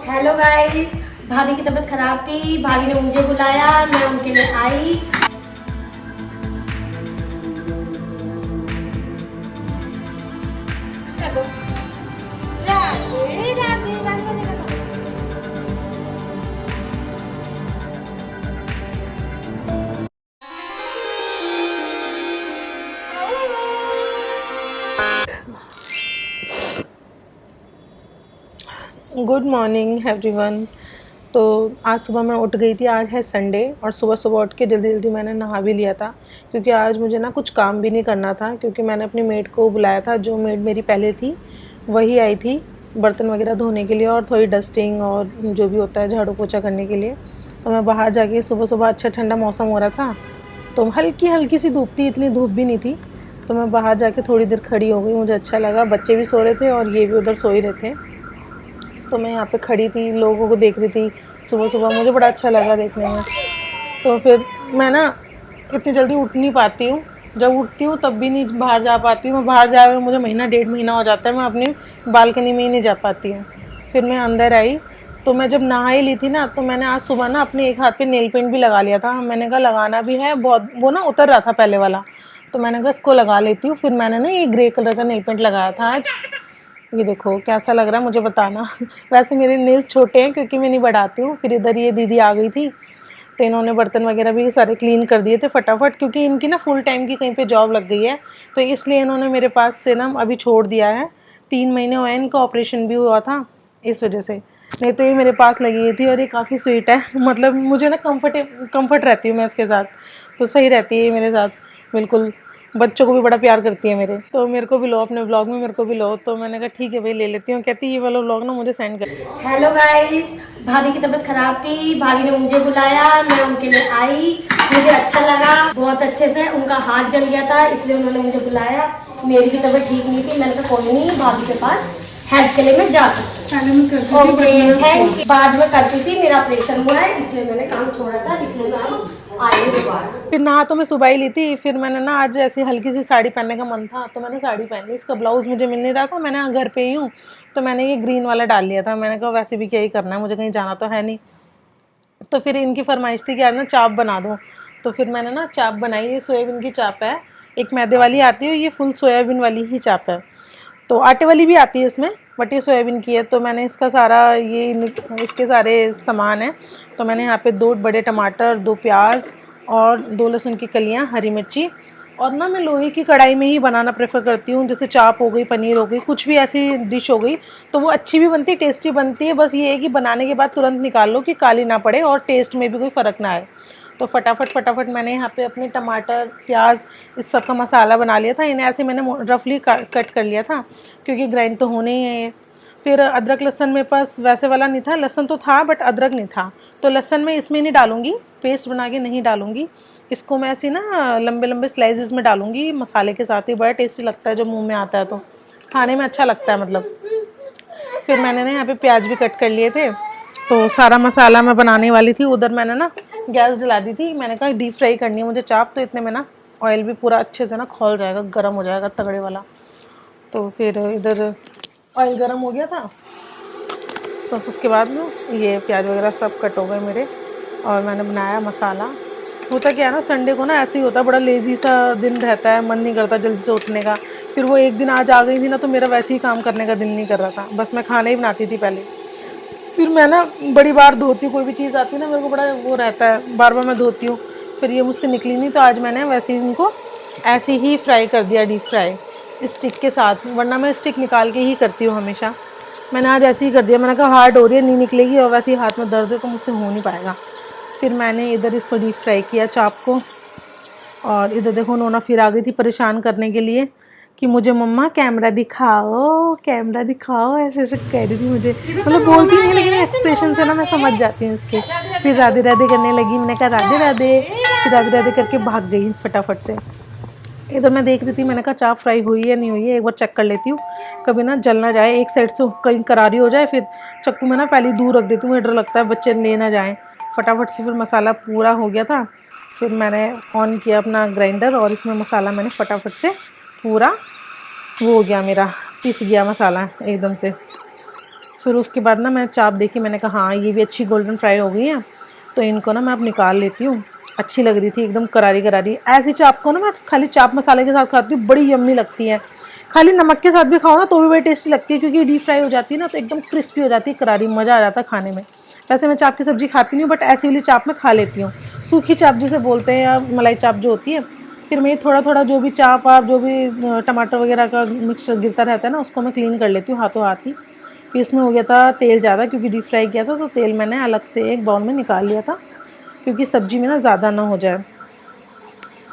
Hello guys, भाभी की तबीयत खराब थी। भाभी ने मुझे बुलाया, मैं उनके लिए आई। Good morning everyone. तो आज सुबह मैं उठ गई थी। आज है संडे और सुबह सुबह उठ के जल्दी जल्दी मैंने नहा भी लिया था, क्योंकि आज मुझे ना कुछ काम भी नहीं करना था, क्योंकि मैंने अपनी मेड को बुलाया था। जो मेड मेरी पहले थी वही आई थी बर्तन वगैरह धोने के लिए और थोड़ी डस्टिंग और जो भी होता है झाड़ू पोछा करने के लिए। तो मैं बाहर जाके सुबह सुबह अच्छा ठंडा मौसम हो रहा था, तो हल्की हल्की सी धूप थी, इतनी धूप भी नहीं थी। तो मैं बाहर जाके थोड़ी देर खड़ी हो गई, मुझे अच्छा लगा। बच्चे भी सो रहे थे और ये भी उधर सो ही रहे थे, तो मैं यहाँ पे खड़ी थी, लोगों को देख रही थी सुबह सुबह। मुझे बड़ा अच्छा लगा देखने में। तो फिर मैं ना इतनी जल्दी उठ नहीं पाती हूँ, जब उठती हूँ तब भी नहीं बाहर जा पाती हूँ। मैं बाहर जा मुझे महीना डेढ़ महीना हो जाता है, मैं अपनी बालकनी में ही नहीं जा पाती हूँ। फिर मैं अंदर आई, तो मैं जब नहा ही ली थी ना, तो मैंने आज सुबह ना अपने एक हाथ पे नेल पेंट भी लगा लिया था। मैंने कहा लगाना भी है, बहुत वो ना उतर रहा था पहले वाला, तो मैंने कहा इसको लगा लेती हूँ। फिर मैंने ना ये ग्रे कलर का नेल पेंट लगाया था आज। ये देखो कैसा लग रहा है मुझे बताना। वैसे मेरे नेल्स छोटे हैं क्योंकि मैं नहीं बढ़ाती हूँ। फिर इधर ये दीदी आ गई थी, तो इन्होंने बर्तन वगैरह भी सारे क्लीन कर दिए थे फटाफट, क्योंकि इनकी ना फुल टाइम की कहीं पे जॉब लग गई है, तो इसलिए इन्होंने मेरे पास से ना अभी छोड़ दिया है। 3 महीने हुए हैं, इनका ऑपरेशन भी हुआ था इस वजह से। नहीं तो ये मेरे पास लगी हुई थी, और ये काफ़ी स्वीट है। मतलब मुझे ना कम्फर्ट रहती हूँ मैं इसके साथ, तो सही रहती है मेरे साथ बिल्कुल। बच्चों को भी बड़ा प्यार करती है मेरे, तो मेरे को भी लो अपने ब्लॉग में, मेरे को भी लो। तो मैंने कहा ठीक है भाई ले लेती हूँ। कहती ये वाला ब्लॉग ना मुझे सेंड कर। हेलो गाइस, भाभी की तबीयत खराब थी। भाभी ने मुझे बुलाया, मैं उनके लिए आई। मुझे अच्छा लगा, बहुत अच्छे से। उनका हाथ जल गया था इसलिए उन्होंने मुझे बुलाया। मेरी भी तबीयत ठीक नहीं थी, मैंने कहा कोई नहीं, भाभी के पास हेल्प के लिए मैं जा सकती हूँ। Okay thank you. बाद में करती थी, मेरा ऑपरेशन हुआ है इसलिए मैंने काम छोड़ा था, इसलिए मैं अब आई हूँ दोबारा। फिर नहा तो मैं सुबह ही ली थी। फिर मैंने ना आज ऐसी हल्की सी साड़ी पहनने का मन था, तो मैंने साड़ी पहन ली। इसका ब्लाउज़ मुझे मिल नहीं रहा था, मैंने घर पे ही हूँ, तो मैंने ये ग्रीन वाला डाल लिया था। मैंने कहा वैसे भी क्या ही करना है, मुझे कहीं जाना तो है नहीं। तो फिर इनकी फरमाइश थी कि यार ना चाप बना दो, तो फिर मैंने ना चाप बनाई। ये सोयाबीन की चाप है, एक मैदे वाली आती है, ये फुल सोयाबीन वाली ही चाप है। तो आटे वाली भी आती है इसमें, बट ये सोयाबीन की है। तो मैंने इसका सारा इसके सारे सामान है। तो मैंने यहाँ पे 2 बड़े टमाटर, 2 प्याज और 2 लहसुन की कलियाँ, हरी मिर्ची। और ना मैं लोहे की कढ़ाई में ही बनाना प्रेफर करती हूँ, जैसे चाप हो गई, पनीर हो गई, कुछ भी ऐसी डिश हो गई, तो वो अच्छी भी बनती है, टेस्टी बनती है। बस ये है कि बनाने के बाद तुरंत निकाल लो कि काली ना पड़े और टेस्ट में भी कोई फ़र्क ना आए। तो फटाफट मैंने यहाँ पे अपने टमाटर, प्याज, इस सब का मसाला बना लिया था। इन्हें ऐसे मैंने रफली कट कर लिया था, क्योंकि ग्राइंड तो होने ही है ये। फिर अदरक लहसन मेरे पास वैसे वाला नहीं था, लहसन तो था बट अदरक नहीं था, तो लहसन मैं इसमें नहीं डालूँगी, पेस्ट बना के नहीं डालूँगी। इसको मैं ऐसे ना लंबे लंबे स्लाइसेस में डालूँगी मसाले के साथ ही। बड़ा टेस्टी लगता है जब मुँह में आता है, तो खाने में अच्छा लगता है मतलब। फिर मैंने ना यहाँ पे प्याज भी कट कर लिए थे, तो सारा मसाला मैं बनाने वाली थी। उधर मैंने ना गैस जला दी थी, मैंने कहा डीप फ्राई करनी है मुझे चाप, तो इतने में ना ऑयल भी पूरा अच्छे से ना खौल जाएगा, गर्म हो जाएगा तगड़े वाला। तो फिर इधर ऑयल गर्म हो गया था, तो उसके बाद ना ये प्याज वगैरह सब कट हो गए मेरे, और मैंने बनाया मसाला। होता क्या है ना, संडे को ना ऐसे ही होता है, बड़ा लेज़ी सा दिन रहता है, मन नहीं करता जल्दी से उठने का। फिर वो एक दिन आज आ गई थी ना, तो मेरा वैसे ही काम करने का दिल नहीं कर रहा था, बस मैं खाना ही बनाती थी पहले। फिर मैं ना बड़ी बार धोती हूँ, कोई भी चीज़ आती है ना, मेरे को बड़ा वो रहता है, बार बार मैं धोती हूँ। फिर ये मुझसे निकली नहीं, तो आज मैंने वैसे ही इनको ऐसे ही फ्राई कर दिया, डीप फ्राई स्टिक के साथ, वरना मैं स्टिक निकाल के ही करती हूँ हमेशा। मैंने आज ऐसे ही कर दिया, मैंने कहा हार्ड हो रही है, नहीं निकलेगी, और वैसे ही हाथ में दर्द है तो मुझसे हो नहीं पाएगा। फिर मैंने इधर इसको डीप फ्राई किया चाप को। और इधर देखो नोना फिर आ गई थी परेशान करने के लिए कि मुझे मम्मा कैमरा दिखाओ, कैमरा दिखाओ, ऐसे ऐसे कह रही थी मुझे। मतलब बोलती नहीं, लेकिन एक्सप्रेशन से ना मैं समझ जाती हूँ इसके। फिर राधे राधे करने लगी, मैंने कहा राधे राधे, फिर राधे राधे करके भाग गई फटाफट से। इधर मैं देख रही थी, मैंने कहा चाप फ्राई हुई है नहीं हुई है, एक बार चेक कर लेती हूँ, कभी ना जल ना जाए, एक साइड से कहीं करारी हो जाए। फिर चक्कू में ना पहले दूर रख देती हूँ, मुझे डर लगता है बच्चे ले ना जाएँ। फटाफट से फिर मसाला पूरा हो गया था। फिर मैंने ऑन किया अपना ग्राइंडर, और इसमें मसाला मैंने फटाफट से पूरा वो हो गया, मेरा पिस गया मसाला एकदम से। फिर उसके बाद ना मैं चाप देखी, मैंने कहा हाँ ये भी अच्छी गोल्डन फ्राई हो गई है, तो इनको ना मैं अब निकाल लेती हूँ। अच्छी लग रही थी एकदम करारी करारी। ऐसी चाप को ना मैं खाली चाप मसाले के साथ खाती हूँ, बड़ी यम्मी लगती है। खाली नमक के साथ भी खाओ ना तो भी बड़ी टेस्टी लगती है, क्योंकि डीप फ्राई हो जाती है ना तो एकदम क्रिस्पी हो जाती है, करारी, मज़ा आ जाता है खाने में। वैसे मैं चाप की सब्ज़ी खाती नहीं हूँ, बट ऐसी वाली चाप मैं खा लेती हूँ, सूखी चाप जिसे बोलते हैं, या मलाई चाप जो होती है। फिर मैं थोड़ा थोड़ा जो भी चाप आप जो भी टमाटर वगैरह का मिक्सचर गिरता रहता है ना, उसको मैं क्लीन कर लेती हूँ हाथों हाथ ही। फिर इसमें हो गया था तेल ज़्यादा, क्योंकि डीप फ्राई किया था, तो तेल मैंने अलग से एक बाउल में निकाल लिया था, क्योंकि सब्ज़ी में ना ज़्यादा ना हो जाए।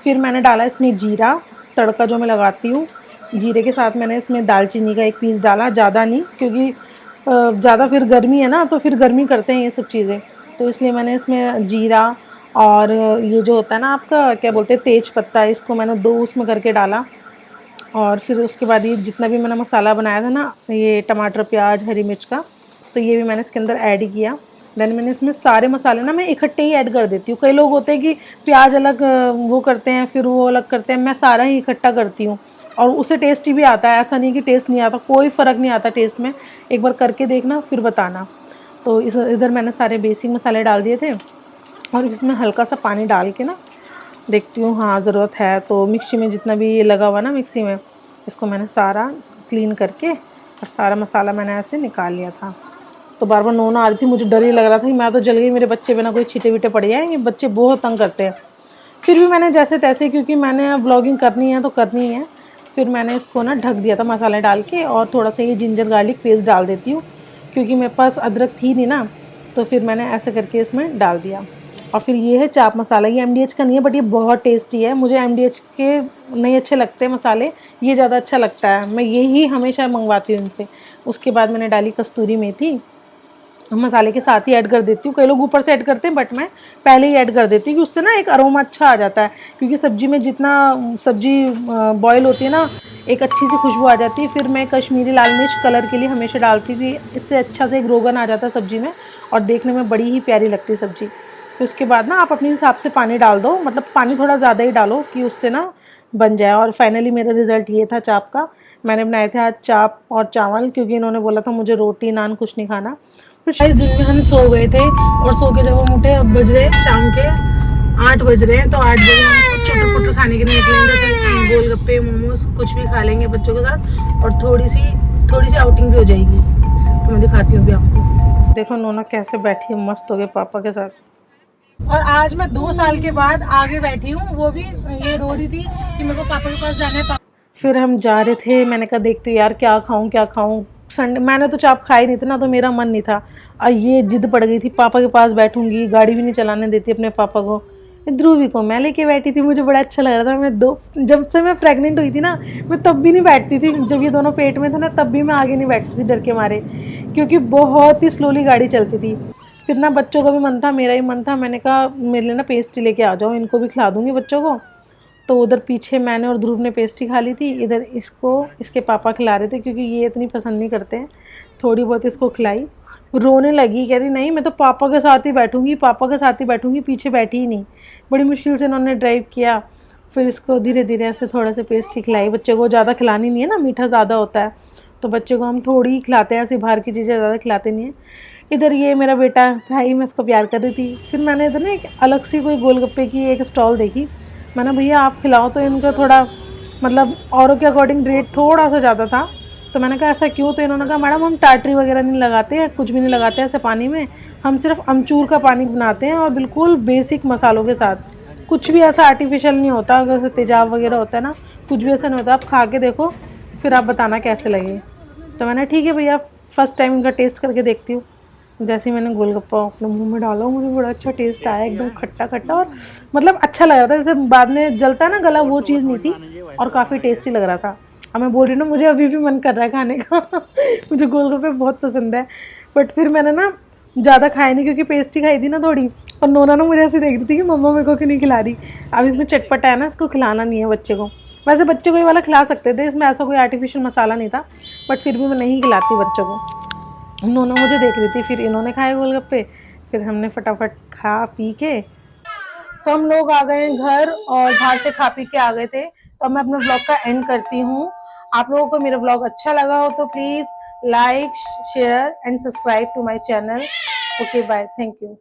फिर मैंने डाला इसमें जीरा, तड़का जो मैं लगाती हूँ, जीरे के साथ मैंने इसमें दालचीनी का एक पीस डाला, ज़्यादा नहीं, क्योंकि ज़्यादा फिर गर्मी है ना, तो फिर गर्मी करते हैं ये सब चीज़ें, तो इसलिए मैंने इसमें जीरा और ये जो होता है ना आपका क्या बोलते हैं तेज पत्ता, इसको मैंने 2 उसमें करके डाला। और फिर उसके बाद ये जितना भी मैंने मसाला बनाया था ना, ये टमाटर, प्याज, हरी मिर्च का, तो ये भी मैंने इसके अंदर ऐड किया। देन मैंने इसमें सारे मसाले ना मैं इकट्ठे ही ऐड कर देती हूँ। कई लोग होते हैं कि प्याज अलग वो करते हैं, फिर वो अलग करते हैं, मैं सारा ही इकट्ठा करती हूँ, और उससे टेस्टी भी आता है। ऐसा नहीं कि टेस्ट नहीं आता, कोई फ़र्क नहीं आता टेस्ट में। एक बार करके देखना फिर बताना। तो इधर मैंने सारे बेसिक मसाले डाल दिए थे, और इसमें हल्का सा पानी डाल के ना देखती हूँ, हाँ ज़रूरत है तो मिक्सी में जितना भी ये लगा हुआ ना मिक्सी में, इसको मैंने सारा क्लीन करके और सारा मसाला मैंने ऐसे निकाल लिया था। तो बार बार नोना आ रही थी, मुझे डर ही लग रहा था कि मैं तो जल गई, मेरे बच्चे बिना कोई छीटे वीटे पड़ जाए, ये बच्चे बहुत तंग करते हैं। फिर भी मैंने जैसे तैसे, क्योंकि मैंने व्लॉगिंग करनी है तो करनी है, फिर मैंने इसको ना ढक दिया था मसाले डाल के, और थोड़ा सा ये जिंजर गार्लिक पेस्ट डाल देती हूँ, क्योंकि मेरे पास अदरक थी नहीं ना, तो फिर मैंने ऐसे करके इसमें डाल दिया। और फिर ये है चाप मसाला, ये एमडीएच का नहीं है, बट ये बहुत टेस्टी है। मुझे एमडीएच के नहीं अच्छे लगते मसाले, ये ज़्यादा अच्छा लगता है, मैं यही हमेशा मंगवाती हूँ इनसे। उसके बाद मैंने डाली कस्तूरी मेथी, मसाले के साथ ही ऐड कर देती हूँ। कई लोग ऊपर से ऐड करते हैं, बट मैं पहले ही ऐड कर देती हूँ, कि उससे ना एक अरोमा अच्छा आ जाता है, क्योंकि सब्जी में जितना सब्जी बॉयल होती है ना, एक अच्छी सी खुशबू आ जाती है। फिर मैं कश्मीरी लाल मिर्च कलर के लिए हमेशा डालती थी, इससे अच्छा से एक रोगन आ जाता है सब्जी में, और देखने में बड़ी ही प्यारी लगती है सब्जी। फिर उसके बाद ना आप अपने हिसाब से पानी डाल दो, मतलब पानी थोड़ा ज़्यादा ही डालो कि उससे ना बन जाए। और फाइनली मेरा रिज़ल्ट ये था चाप का। मैंने बनाए थे आज चाप और चावल, क्योंकि इन्होंने बोला था मुझे रोटी नान कुछ नहीं खाना। फिर इस दिन में हम सो गए थे, और सो के जब हम उठे, अब बज रहे शाम के 8 बज रहे हैं, तो 8 बजे हम चटर पुटर खाने के लिए निकलेंगे, तो गोलगप्पे मोमोज कुछ भी खा लेंगे बच्चों के साथ, और थोड़ी सी आउटिंग भी हो जाएगी। तो मैं दिखाती हूँ अभी आपको। देखो नोना कैसे बैठी है मस्त हो गए पापा के साथ। और आज मैं 2 साल के बाद आगे बैठी हूँ, वो भी ये रो रही थी कि मेरे को पापा के पास जाना है। फिर हम जा रहे थे, मैंने कहा देखते यार क्या खाऊं क्या खाऊं। संडे मैंने तो चाप खाई नहीं थी ना, तो मेरा मन नहीं था। और ये जिद पड़ गई थी, पापा के पास बैठूंगी, गाड़ी भी नहीं चलाने देती अपने पापा को। ध्रुवी को मैं लेके बैठी थी, मुझे बड़ा अच्छा लग रहा था। जब से मैं प्रेग्नेंट हुई थी ना, मैं तब भी नहीं बैठती थी, जब ये दोनों पेट में थे ना, तब भी मैं आगे नहीं बैठती थी डर के मारे, क्योंकि बहुत ही स्लोली गाड़ी चलती थी। फिर ना बच्चों का भी मन था, मेरा ही मन था, मैंने कहा मेरे लिए ना पेस्ट्री लेके आ जाओ, इनको भी खिला दूंगी बच्चों को। तो उधर पीछे मैंने और ध्रुव ने पेस्ट्री खा ली थी, इधर इसको इसके पापा खिला रहे थे, क्योंकि ये इतनी पसंद नहीं करते हैं। थोड़ी बहुत इसको खिलाई, रोने लगी, कह रही नहीं मैं तो पापा के साथ ही बैठूंगी, पापा के साथ ही बैठूंगी, पीछे बैठी ही नहीं। बड़ी मुश्किल से इन्होंने ड्राइव किया, फिर इसको धीरे धीरे ऐसे थोड़ा सा पेस्ट्री खिलाई। बच्चे को ज़्यादा खिलानी नहीं है ना, मीठा ज़्यादा होता है, तो बच्चे को हम थोड़ी ही खिलाते हैं, ऐसे बाहर की चीज़ें ज़्यादा खिलाते नहीं हैं। इधर ये मेरा बेटा भाई, मैं इसको प्यार कर रही थी। फिर मैंने इधर ना एक अलग सी कोई गोलगप्पे की एक स्टॉल देखी, मैंने भैया आप खिलाओ, तो इनका थोड़ा मतलब औरों के अकॉर्डिंग रेट थोड़ा सा ज़्यादा था। तो मैंने कहा ऐसा क्यों? तो इन्होंने कहा मैडम हम टाटरी वगैरह नहीं लगाते हैं, कुछ भी नहीं लगाते हैं ऐसे पानी में, हम सिर्फ अमचूर का पानी बनाते हैं, और बिल्कुल बेसिक मसालों के साथ, कुछ भी ऐसा आर्टिफिशियल नहीं होता। अगर तेजाब वगैरह होता है ना, कुछ भी ऐसा नहीं होता। आप खा के देखो, फिर आप बताना कैसे लगे। तो मैंने ठीक है भैया, फ़र्स्ट टाइम इनका टेस्ट करके देखती हूँ। जैसे ही मैंने गोलगप्पा अपने मुंह में डाला, मुझे बड़ा अच्छा टेस्ट आया, एकदम खट्टा खट्टा, और मतलब अच्छा लग रहा था, जैसे बाद में जलता है ना गला, वो चीज़ नहीं थी, और काफ़ी टेस्टी लग रहा था। अब मैं बोल रही हूँ ना, मुझे अभी भी मन कर रहा है खाने का मुझे गोलगप्पे बहुत पसंद है। बट फिर मैंने ना ज़्यादा खाया नहीं, क्योंकि पेस्ट्री खाई थी ना थोड़ी, और नोना ना मुझे ऐसे देख रही थी कि मम्मा मेरे को क्यों नहीं खिला रही। अब इसमें चटपटा है ना, इसको खिलाना नहीं है बच्चे को। वैसे बच्चे को ये वाला खिला सकते थे, इसमें ऐसा कोई आर्टिफिशियल मसाला नहीं था, बट फिर भी मैं नहीं खिलाती बच्चों को। नोना मुझे देख रही थी, फिर इन्होंने खाए गोलगप्पे, फिर हमने फटाफट खा पी के, तो हम लोग आ गए घर, और बाहर से खा पी के आ गए थे। तो मैं अपने ब्लॉग का एंड करती हूँ। आप लोगों को मेरा ब्लॉग अच्छा लगा हो तो please like, share and subscribe to my channel. Okay, bye. Thank you.